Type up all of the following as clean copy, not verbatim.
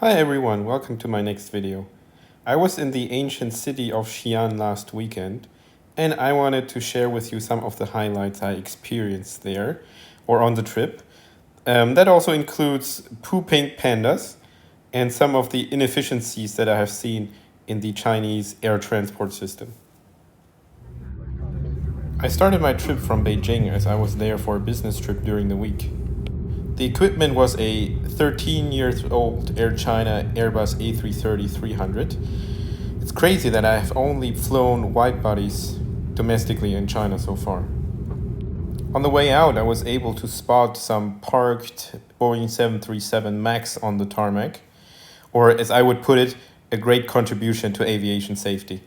Hi everyone, welcome to my next video. I was in the ancient city of Xi'an last weekend and I wanted to share with you some of the highlights I experienced there or on the trip. That also includes pooping pandas and some of the inefficiencies that I have seen in the Chinese air transport system. I started my trip from Beijing as I was there for a business trip during the week. The equipment was a 13-year-old Air China Airbus A330-300. It's crazy that I have only flown wide bodies domestically in China so far. On the way out, I was able to spot some parked Boeing 737 MAX on the tarmac, or as I would put it, a great contribution to aviation safety.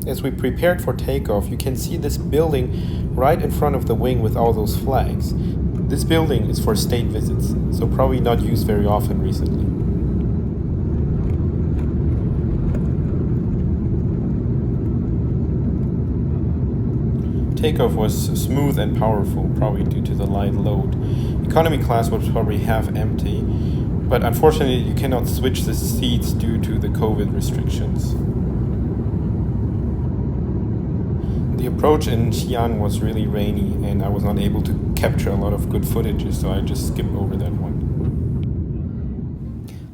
As we prepared for takeoff, you can see this building right in front of the wing with all those flags. This building is for state visits, so probably not used very often recently. Takeoff was smooth and powerful, probably due to the light load. Economy class was probably half empty, but unfortunately you cannot switch the seats due to the COVID restrictions. The approach in Xi'an was really rainy and I was not able to capture a lot of good footage, so I just skipped over that one.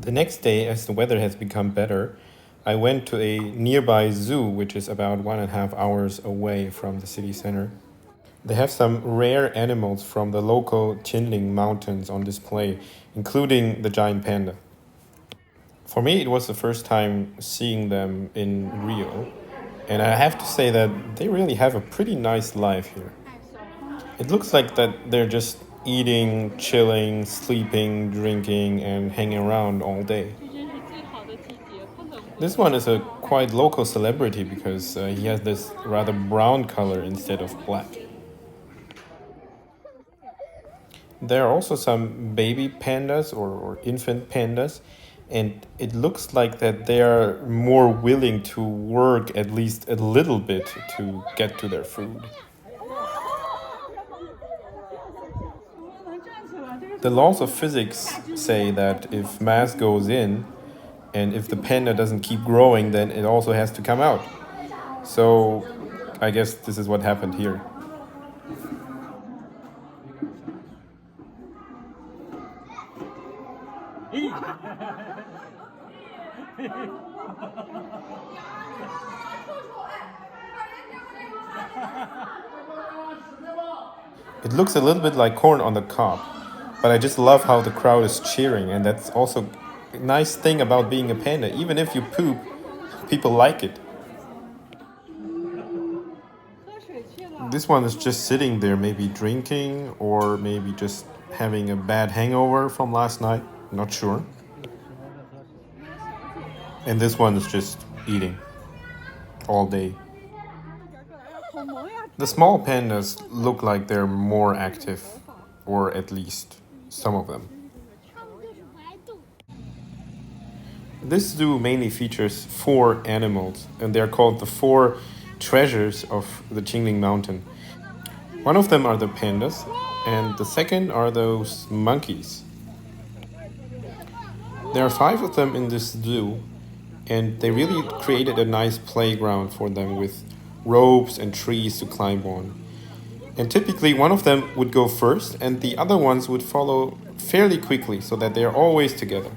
The next day, as the weather has become better, I went to a nearby zoo, which is about 1.5 hours away from the city center. They have some rare animals from the local Qinling mountains on display, including the giant panda. For me, it was the first time seeing them in real. And I have to say that they really have a pretty nice life here. It looks like that they're just eating, chilling, sleeping, drinking, and hanging around all day. This one is a quite local celebrity because he has this rather brown color instead of black. There are also some baby pandas or infant pandas. And it looks like that they are more willing to work at least a little bit to get to their food. The laws of physics say that if mass goes in and if the panda doesn't keep growing, then it also has to come out. So I guess this is what happened here. It looks a little bit like corn on the cob, but I just love how the crowd is cheering, and that's also a nice thing about being a panda. Even if you poop, people like it. This one is just sitting there, maybe drinking or maybe just having a bad hangover from last night, not sure. And this one is just eating all day. The small pandas look like they're more active, or at least some of them. This zoo mainly features 4 animals, and they're called the 4 treasures of the Qingling Mountain. One of them are the pandas, and the second are those monkeys. There are 5 of them in this zoo, and they really created a nice playground for them with ropes and trees to climb on. And typically one of them would go first and the other ones would follow fairly quickly so that they're always together.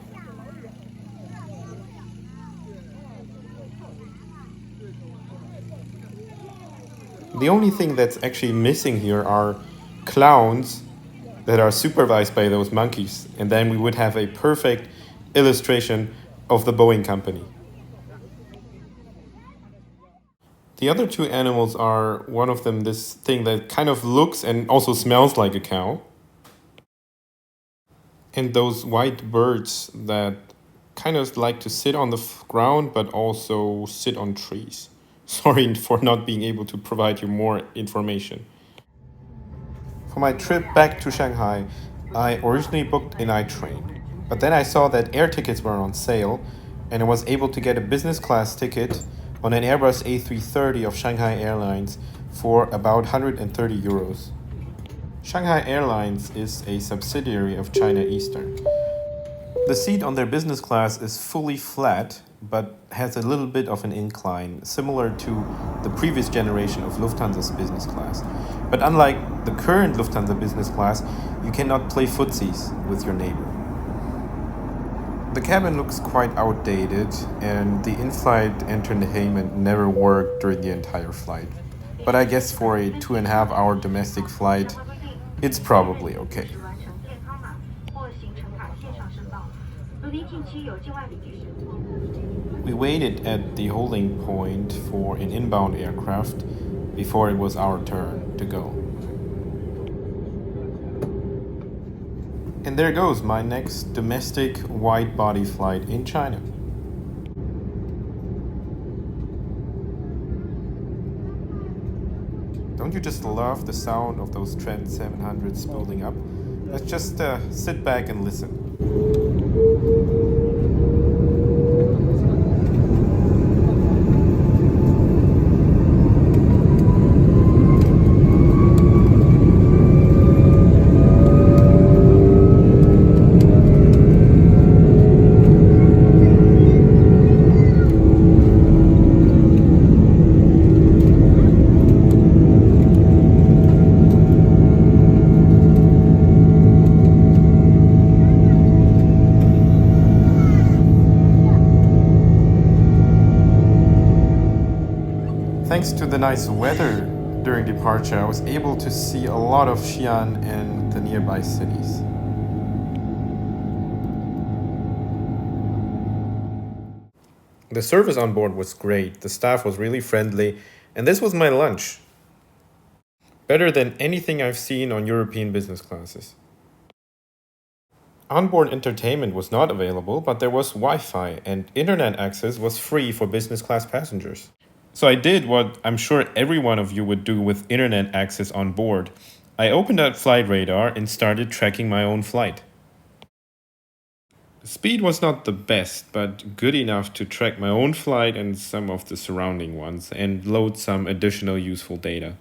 The only thing that's actually missing here are clowns that are supervised by those monkeys, and then we would have a perfect illustration of the Boeing company. The other 2 animals are, one of them this thing that kind of looks and also smells like a cow, and those white birds that kind of like to sit on the ground but also sit on trees. Sorry for not being able to provide you more information. For my trip back to Shanghai, I originally booked a night train, but then I saw that air tickets were on sale and I was able to get a business class ticket on an Airbus A330 of Shanghai Airlines for about 130 euros. Shanghai Airlines is a subsidiary of China Eastern. The seat on their business class is fully flat, but has a little bit of an incline, similar to the previous generation of Lufthansa's business class. But unlike the current Lufthansa business class, you cannot play footsies with your neighbor. The cabin looks quite outdated, and the in-flight entertainment never worked during the entire flight. But I guess for a 2.5-hour domestic flight, it's probably okay. We waited at the holding point for an inbound aircraft before it was our turn to go. And there goes my next domestic wide-body flight in China. Don't you just love the sound of those Trent 700s spooling up? Let's just sit back and listen. Thanks to the nice weather during departure, I was able to see a lot of Xi'an and the nearby cities. The service on board was great, the staff was really friendly, and this was my lunch. Better than anything I've seen on European business classes. Onboard entertainment was not available, but there was Wi-Fi, and internet access was free for business class passengers. So I did what I'm sure every one of you would do with internet access on board. I opened up Flight Radar and started tracking my own flight. The speed was not the best, but good enough to track my own flight and some of the surrounding ones and load some additional useful data.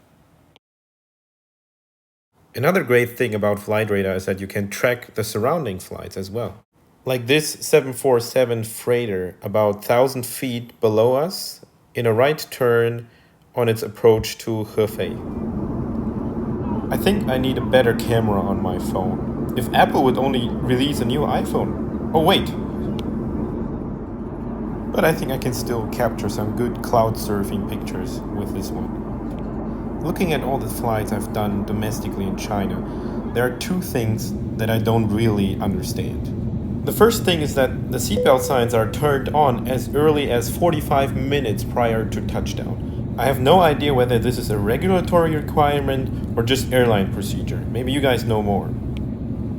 Another great thing about Flight Radar is that you can track the surrounding flights as well. Like this 747 freighter about 1,000 feet below us, in a right turn on its approach to Hefei. I think I need a better camera on my phone. If Apple would only release a new iPhone. Oh wait! But I think I can still capture some good cloud surfing pictures with this one. Looking at all the flights I've done domestically in China, there are two things that I don't really understand. The first thing is that the seatbelt signs are turned on as early as 45 minutes prior to touchdown. I have no idea whether this is a regulatory requirement or just airline procedure. Maybe you guys know more.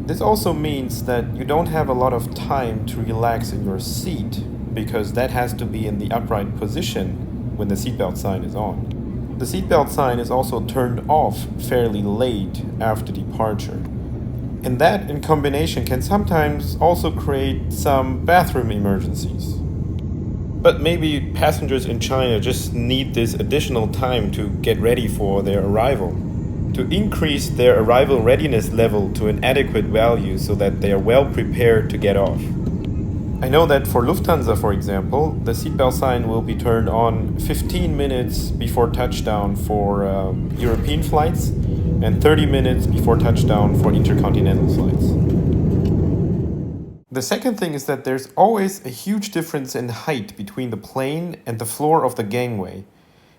This also means that you don't have a lot of time to relax in your seat because that has to be in the upright position when the seatbelt sign is on. The seatbelt sign is also turned off fairly late after departure. And that, in combination, can sometimes also create some bathroom emergencies. But maybe passengers in China just need this additional time to get ready for their arrival, to increase their arrival readiness level to an adequate value so that they are well prepared to get off. I know that for Lufthansa, for example, the seatbelt sign will be turned on 15 minutes before touchdown for European flights and 30 minutes before touchdown for intercontinental flights. The second thing is that there's always a huge difference in height between the plane and the floor of the gangway.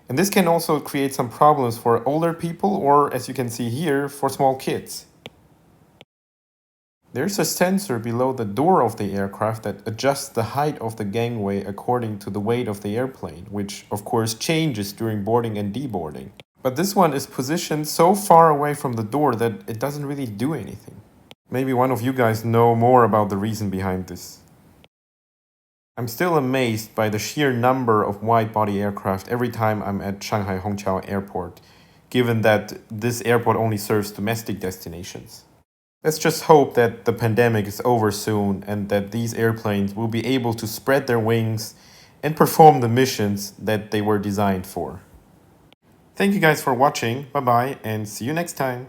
And this can also create some problems for older people or, as you can see here, for small kids. There's a sensor below the door of the aircraft that adjusts the height of the gangway according to the weight of the airplane, which of course changes during boarding and deboarding. But this one is positioned so far away from the door that it doesn't really do anything. Maybe one of you guys know more about the reason behind this. I'm still amazed by the sheer number of wide-body aircraft every time I'm at Shanghai Hongqiao Airport, given that this airport only serves domestic destinations. Let's just hope that the pandemic is over soon and that these airplanes will be able to spread their wings and perform the missions that they were designed for. Thank you guys for watching, bye bye, and see you next time.